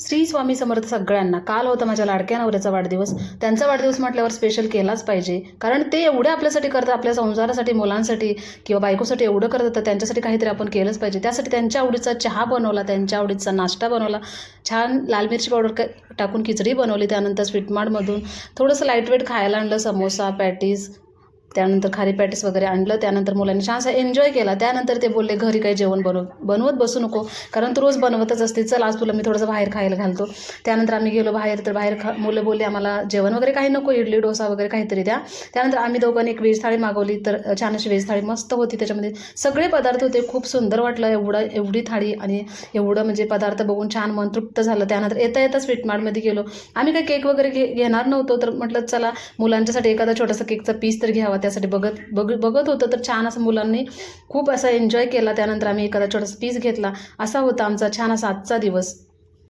श्री स्वामी समर्थ सगळ्यांना. काल होता माझ्या लाडक्या नवऱ्याचा वाढदिवस. त्यांचा वाढदिवस म्हटल्यावर स्पेशल केलाच पाहिजे, कारण ते एवढे आपल्यासाठी करतात, आपल्या संसारासाठी, मुलांसाठी किंवा बायकोसाठी एवढं करतात, तर त्यांच्यासाठी काहीतरी आपण केलंच पाहिजे. त्यासाठी त्यांच्या आवडीचा चहा बनवला, त्यांच्या आवडीचा नाश्ता बनवला, छान लाल मिरची पावडर टाकून खिचडी बनवली. त्यानंतर स्वीटमार्टमधून थोडंसं लाईटवेट खायला आणलं, समोसा, पॅटीस, त्यानंतर खारी पॅटीस वगैरे आणलं. त्यानंतर मुलांनी छानसा एन्जॉय केला. त्यानंतर ते बोलले घरी काही जेवण बनवत बसू नको, कारण तू रोज बनवतच असते, चल आज तुला मी थोडंसं बाहेर खायला घालतो. त्यानंतर आम्ही गेलो बाहेर. तर बाहेर मुलं बोलले आम्हाला जेवण वगैरे काही नको, इडली डोसा वगैरे काहीतरी द्या. त्यानंतर आम्ही दोघांनी एक व्हेज थाळी मागवली. तर छान अशी व्हेज थाळी मस्त होती, त्याच्यामध्ये सगळे पदार्थ होते. खूप सुंदर वाटलं एवढी थाळी आणि एवढं म्हणजे पदार्थ बघून छान मन तृप्त झालं. त्यानंतर येता स्वीटमार्टमध्ये गेलो. आम्ही काही केक वगैरे घेणार नव्हतो, तर म्हटलं चला मुलांच्यासाठी एखादा छोटासा केकचा पीस तर घ्यावा. त्यासाठी बघत होतं, तर छान असं मुलांनी खूप असा एन्जॉय केला. त्यानंतर आम्ही एखादा छोटासा पीस घेतला. असा होता आमचा छान असा आजचा दिवस.